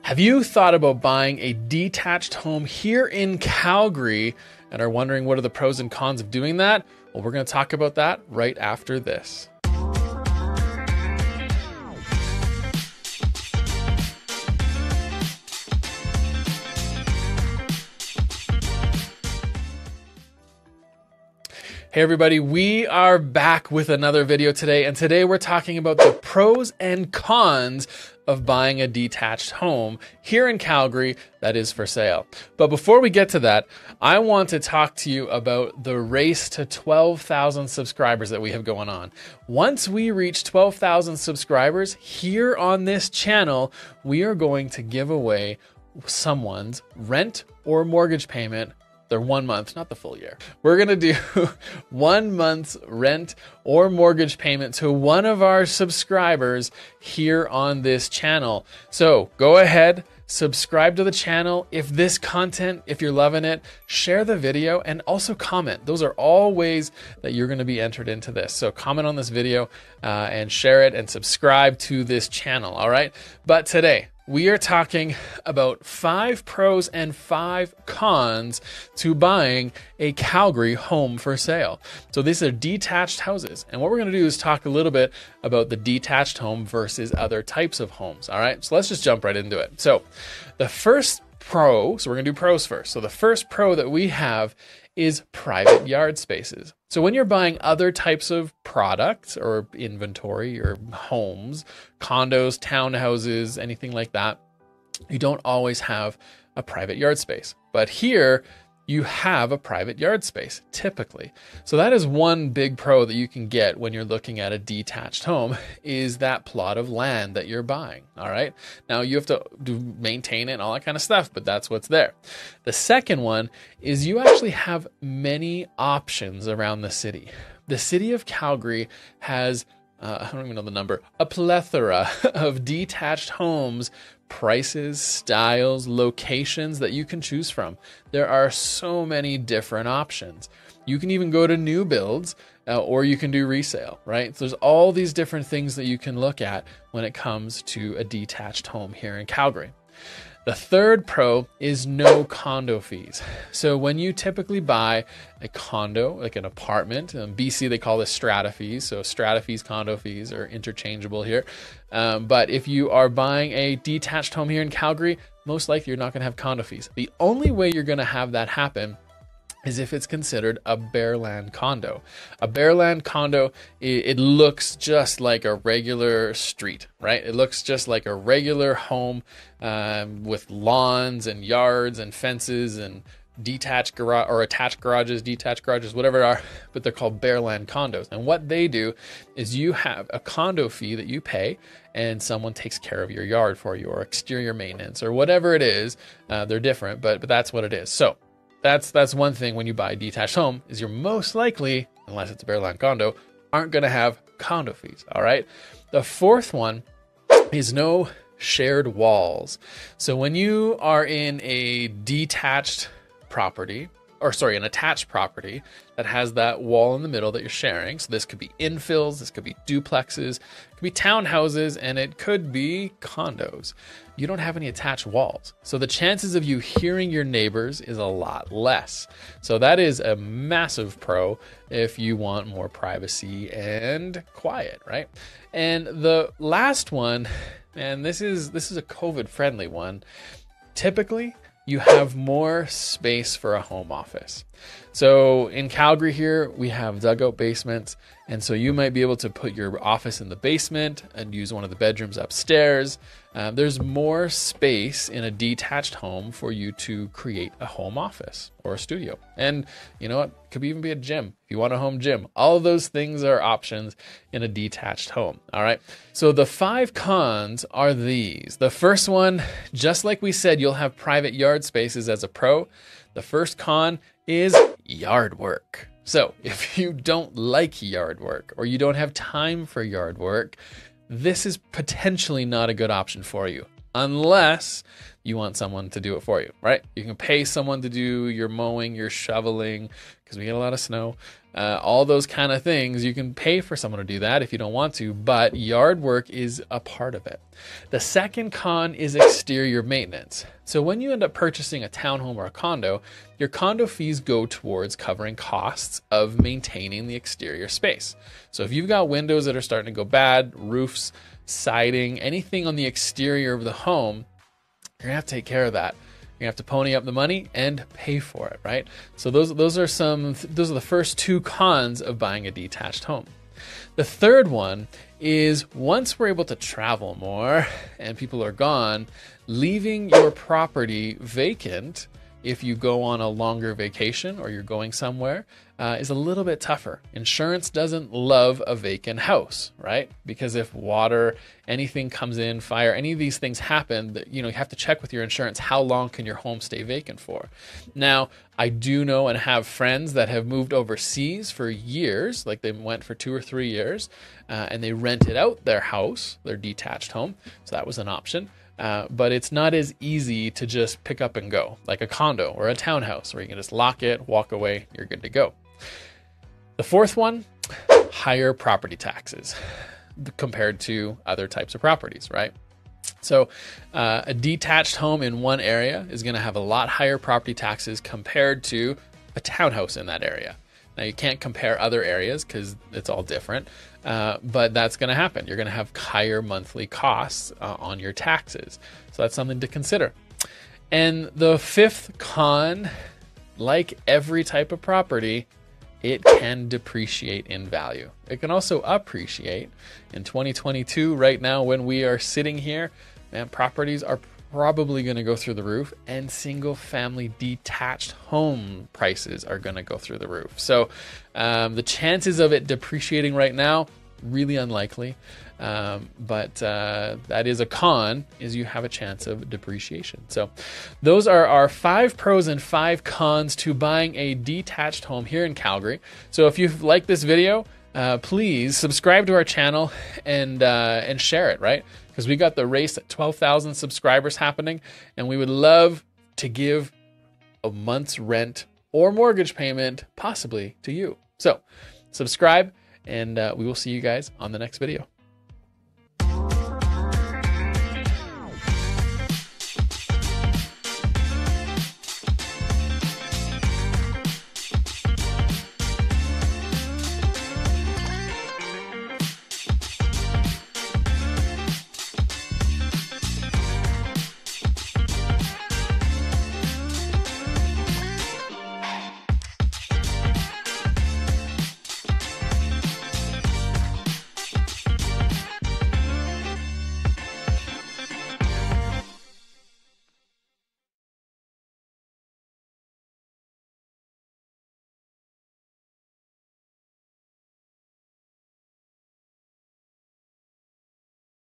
Have you thought about buying a detached home here in Calgary and are wondering what are the pros and cons of doing that? Well, we're going to talk about that right after this. Hey everybody, we are back with another video today, and today we're talking about the pros and cons of buying a detached home here in Calgary that is for sale. But before we get to that, I want to talk to you about the race to 12,000 subscribers that we have going on. Once we reach 12,000 subscribers here on this channel, we are going to give away someone's rent or mortgage payment. They're 1 month, not the full year. We're gonna do 1 month's rent or mortgage payment to one of our subscribers here on this channel. So go ahead, subscribe to the channel. If you're loving it, share the video and also comment. Those are all ways that you're gonna be entered into this. So comment on this video and share it and subscribe to this channel, all right? But today, we are talking about 5 pros and 5 cons to buying a Calgary home for sale. So these are detached houses. And what we're going to do is talk a little bit about the detached home versus other types of homes. All right, so let's just jump right into it. So the first pro, so we're going to do pros first. So the first pro that we have is private yard spaces. So when you're buying other types of products or inventory or homes, condos, townhouses, anything like that, you don't always have a private yard space. But here you have a private yard space typically. So that is one big pro that you can get when you're looking at a detached home, is that plot of land that you're buying. All right. Now you have to maintain it and all that kind of stuff, but that's what's there. The second one is you actually have many options around the city. The city of Calgary has, I don't even know the number, a plethora of detached homes, prices, styles, locations that you can choose from. There are so many different options. You can even go to new builds or you can do resale, right? So there's all these different things that you can look at when it comes to a detached home here in Calgary. The third pro is no condo fees. So when you typically buy a condo, like an apartment, in BC they call this strata fees. So strata fees, condo fees are interchangeable here. But if you are buying a detached home here in Calgary, most likely you're not going to have condo fees. The only way you're going to have that happen is if it's considered a bare land condo. A bare land condo, it looks just like a regular street, right? It looks just like a regular home with lawns and yards and fences and detached garage or attached garages, detached garages, whatever they are, but they're called bare land condos. And what they do is you have a condo fee that you pay and someone takes care of your yard for you or exterior maintenance or whatever it is. They're different, but that's what it is. So that's one thing when you buy a detached home is you're most likely, unless it's a bare land condo, aren't going to have condo fees. All right. The fourth one is no shared walls. So when you are in a detached property, or sorry, an attached property that has that wall in the middle that you're sharing. So this could be infills, this could be duplexes, it could be townhouses, and it could be condos. You don't have any attached walls. So the chances of you hearing your neighbors is a lot less. So that is a massive pro if you want more privacy and quiet, right? And the last one, and this is a COVID friendly one, typically you have more space for a home office. So in Calgary here, we have dugout basements. And so you might be able to put your office in the basement and use one of the bedrooms upstairs. There's more space in a detached home for you to create a home office or a studio. And you know what? It could even be a gym. If you want a home gym, all of those things are options in a detached home. All right. So the 5 cons are these. The first one, just like we said, you'll have private yard spaces as a pro. The first con is yard work. So if you don't like yard work or you don't have time for yard work, this is potentially not a good option for you. unless you want someone to do it for you, right? You can pay someone to do your mowing, your shoveling, because we get a lot of snow. All those kind of things, you can pay for someone to do that if you don't want to, but yard work is a part of it. The second con is exterior maintenance. So when you end up purchasing a townhome or a condo, your condo fees go towards covering costs of maintaining the exterior space. So if you've got windows that are starting to go bad, roofs, siding, anything on the exterior of the home, you're gonna have to take care of that. You're gonna have to pony up the money and pay for it, right? So those are the first two cons of buying a detached home. The third one is once we're able to travel more and people are gone, leaving your property vacant if you go on a longer vacation or you're going somewhere is a little bit tougher. Insurance doesn't love a vacant house, right? Because if water, anything comes in, fire, any of these things happen, you have to check with your insurance, how long can your home stay vacant for? Now, I do know and have friends that have moved overseas for years, like they went for 2 or 3 years, and they rented out their house, their detached home. So that was an option. But it's not as easy to just pick up and go, like a condo or a townhouse where you can just lock it, walk away, you're good to go. The fourth one, higher property taxes compared to other types of properties, right? So a detached home in one area is going to have a lot higher property taxes compared to a townhouse in that area. Now, you can't compare other areas because it's all different, but that's going to happen. You're going to have higher monthly costs on your taxes. So that's something to consider. And the fifth con, like every type of property, it can depreciate in value. It can also appreciate. In 2022, right now, when we are sitting here, man, properties are probably going to go through the roof, and single family detached home prices are going to go through the roof. So the chances of it depreciating right now, really unlikely. But that is a con, is you have a chance of depreciation. So those are our 5 pros and 5 cons to buying a detached home here in Calgary. So if you've liked this video, please subscribe to our channel and share it, right? Because we got the race at 12,000 subscribers happening, and we would love to give a month's rent or mortgage payment possibly to you. So subscribe, and we will see you guys on the next video.